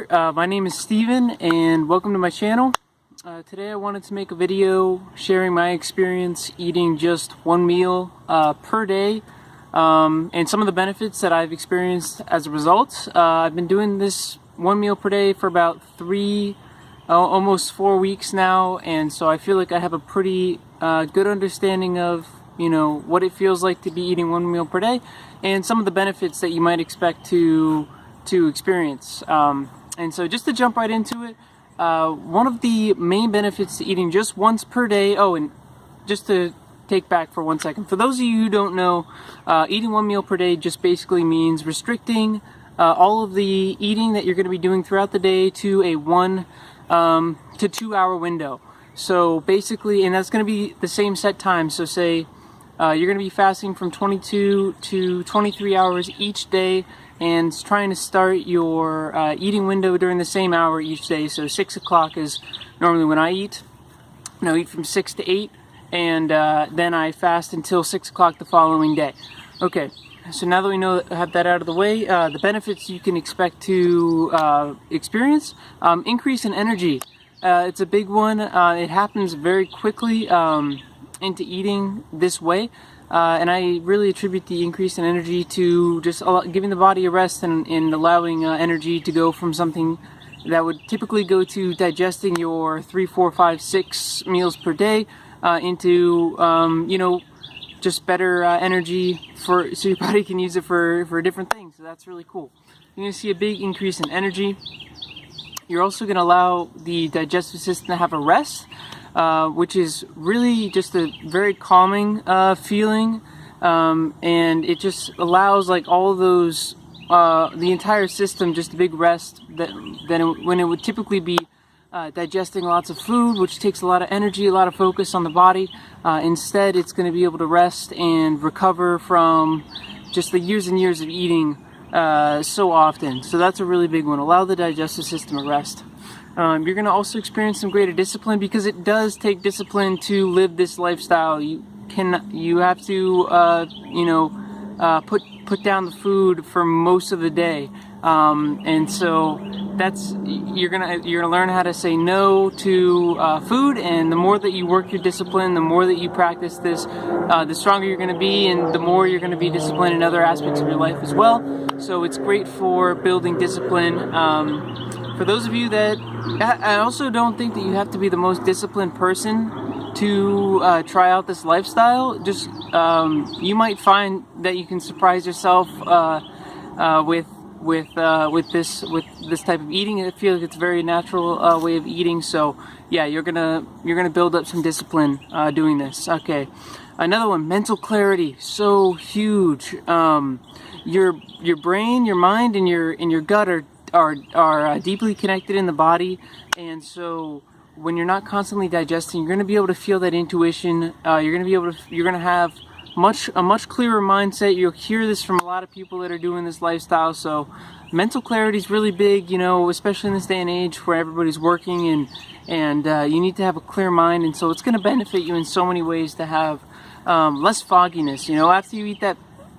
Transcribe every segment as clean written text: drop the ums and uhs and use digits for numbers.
there, my name is Steven and welcome to my channel. Today I wanted to make a video sharing my experience eating just one meal per day and some of the benefits that I've experienced as a result. I've been doing this one meal per day for about almost 4 weeks now, and so I feel like I have a pretty good understanding of what it feels like to be eating one meal per day and some of the benefits that you might expect to experience. And so just to jump right into it, one of the main benefits to eating just once per day, and just to take back for 1 second, for those of you who don't know, eating one meal per day just basically means restricting all of the eating that you're going to be doing throughout the day to a 1 to 2 hour window. So basically, and that's going to be the same set time, so say you're going to be fasting from 22 to 23 hours each day, and trying to start your eating window during the same hour each day. So 6 o'clock is normally when I eat. I eat from 6 to 8, and then I fast until 6 o'clock the following day. Okay, so now that we have that out of the way, the benefits you can expect to experience: increase in energy. It's a big one. It happens very quickly into eating this way. And I really attribute the increase in energy to just giving the body a rest and allowing energy to go from something that would typically go to digesting your 3, 4, 5, 6 meals per day into just better energy so your body can use it for different things. So that's really cool. You're going to see a big increase in energy. You're also going to allow the digestive system to have a rest, which is really just a very calming feeling, and it just allows all of those, the entire system, just a big rest when it would typically be digesting lots of food, which takes a lot of energy, a lot of focus on the body. Instead, it's going to be able to rest and recover from just the years and years of eating so often. So that's a really big one. Allow the digestive system a rest. You're going to also experience some greater discipline, because it does take discipline to live this lifestyle. You have to put down the food for most of the day, and so you're gonna learn how to say no to food. And the more that you work your discipline, the more that you practice this, the stronger you're going to be, and the more you're going to be disciplined in other aspects of your life as well. So it's great for building discipline. For those of you that, I also don't think that you have to be the most disciplined person to try out this lifestyle. Just you might find that you can surprise yourself with this type of eating. I feel like it's a very natural way of eating. So yeah, you're gonna build up some discipline doing this. Okay, another one: mental clarity. So huge. Your brain, your mind, and your gut are deeply connected in the body, and so when you're not constantly digesting, you're going to be able to feel that intuition. You're going to have a much clearer mindset. You'll hear this from a lot of people that are doing this lifestyle. So mental clarity is really big, especially in this day and age where everybody's working, and you need to have a clear mind. And so it's going to benefit you in so many ways to have less fogginess.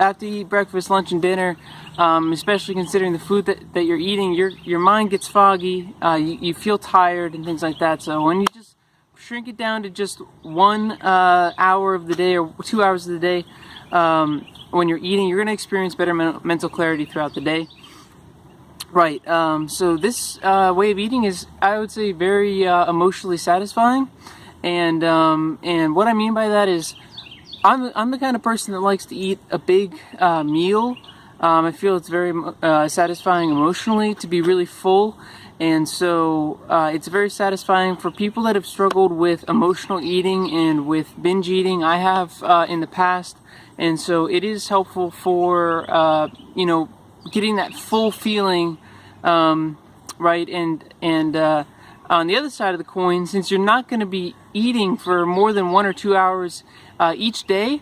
After you eat breakfast, lunch, and dinner, especially considering the food that you're eating, your mind gets foggy, you feel tired and things like that. So when you just shrink it down to just 1 hour of the day or 2 hours of the day, when you're eating, you're going to experience better mental clarity throughout the day. Right, so this way of eating is, I would say, very emotionally satisfying, and what I mean by that is, I'm the kind of person that likes to eat a big meal. I feel it's very satisfying emotionally to be really full, and so it's very satisfying for people that have struggled with emotional eating and with binge eating. I have in the past, and so it is helpful for getting that full feeling, right? And on the other side of the coin, since you're not going to be eating for more than 1 or 2 hours each day,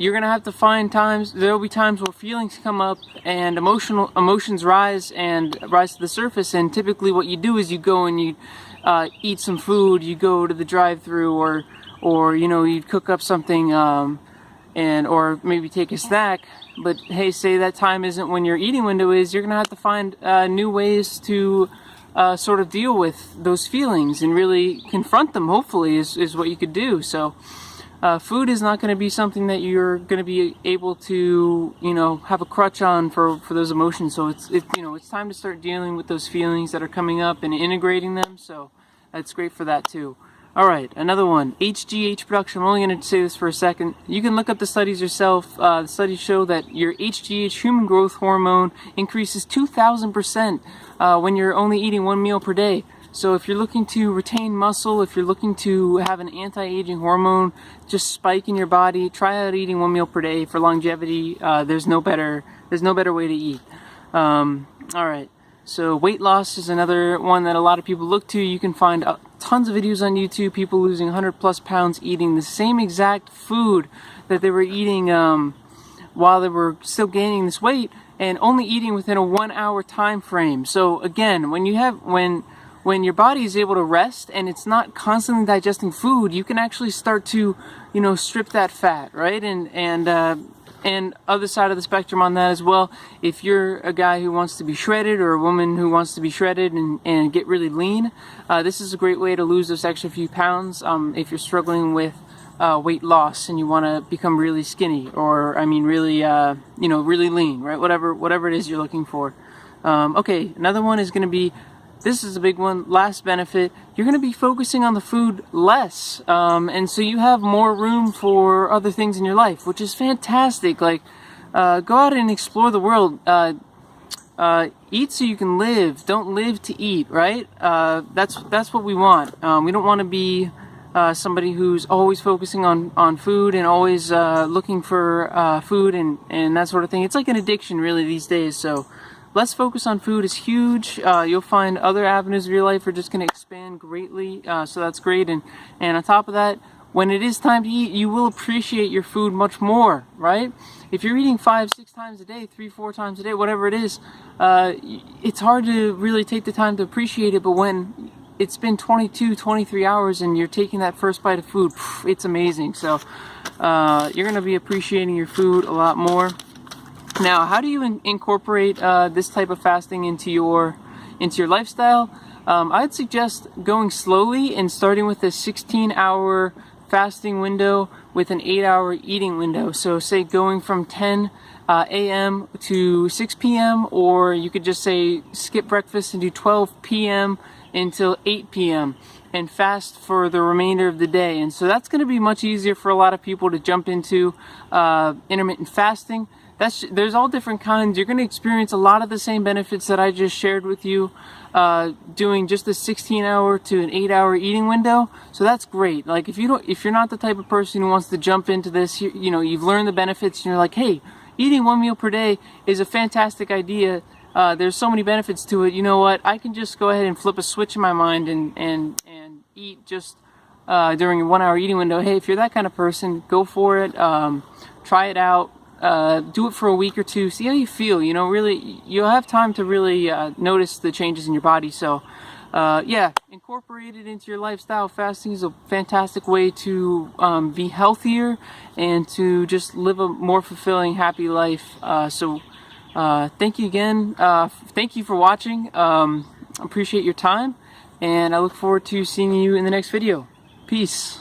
you're going to have to find times. There will be times where feelings come up and emotions rise to the surface. And typically what you do is you go and you eat some food. You go to the drive-thru, or you cook up something or maybe take a snack. But hey, say that time isn't when your eating window is, you're gonna have to find new ways to sort of deal with those feelings and really confront them, hopefully, is what you could do. So food is not going to be something that you're going to be able to, have a crutch on for those emotions. So it's time to start dealing with those feelings that are coming up and integrating them. So that's great for that too. All right, another one, HGH production. I'm only going to say this for a second. You can look up the studies yourself. The studies show that your HGH, human growth hormone, increases 2,000% when you're only eating 1 meal per day. So if you're looking to retain muscle, if you're looking to have an anti-aging hormone just spike in your body, try out eating 1 meal per day for longevity. There's no better way to eat. All right. So weight loss is another one that a lot of people look to. You can find tons of videos on YouTube, people losing 100+ pounds eating the same exact food that they were eating while they were still gaining this weight, and only eating within a 1 hour time frame. So again, when your body is able to rest and it's not constantly digesting food, you can actually start to, strip that fat, right? And other side of the spectrum on that as well, if you're a guy who wants to be shredded or a woman who wants to be shredded and get really lean, this is a great way to lose those extra few pounds if you're struggling with weight loss and you want to become really skinny, or really really lean, right? Whatever it is you're looking for. Okay, another one is going to be, this is a big one, last benefit, you're going to be focusing on the food less, and so you have more room for other things in your life, which is fantastic. Like, go out and explore the world. Eat so you can live, don't live to eat, right? That's what we want. We don't want to be somebody who's always focusing on food and always looking for food and that sort of thing. It's like an addiction really these days, so less focus on food is huge. You'll find other avenues of your life are just going to expand greatly, so that's great. And on top of that, when it is time to eat, you will appreciate your food much more, right? If you're eating 5-6 times a day, 3-4 times a day, whatever it is, it's hard to really take the time to appreciate it. But when it's been 22-23 hours and you're taking that first bite of food, it's amazing. So you're going to be appreciating your food a lot more. Now, how do you incorporate this type of fasting into your lifestyle? I'd suggest going slowly and starting with a 16-hour fasting window with an 8-hour eating window. So say going from 10 a.m. to 6 p.m., or you could just say skip breakfast and do 12 p.m. until 8 p.m. and fast for the remainder of the day. And so that's going to be much easier for a lot of people to jump into intermittent fasting. There's all different kinds. You're going to experience a lot of the same benefits that I just shared with you doing just a 16-hour to an 8-hour eating window. So that's great. Like if you're not the type of person who wants to jump into this, you've learned the benefits and you're like, hey, eating 1 meal per day is a fantastic idea. There's so many benefits to it. You know what? I can just go ahead and flip a switch in my mind and eat just during a 1 hour eating window. Hey, if you're that kind of person, go for it. Try it out. Do it for a week or two, see how you feel. Really, you'll have time to really notice the changes in your body. So yeah, incorporate it into your lifestyle. Fasting is a fantastic way to be healthier and to just live a more fulfilling, happy life. So thank you again. Thank you for watching. Appreciate your time, and I look forward to seeing you in the next video. Peace.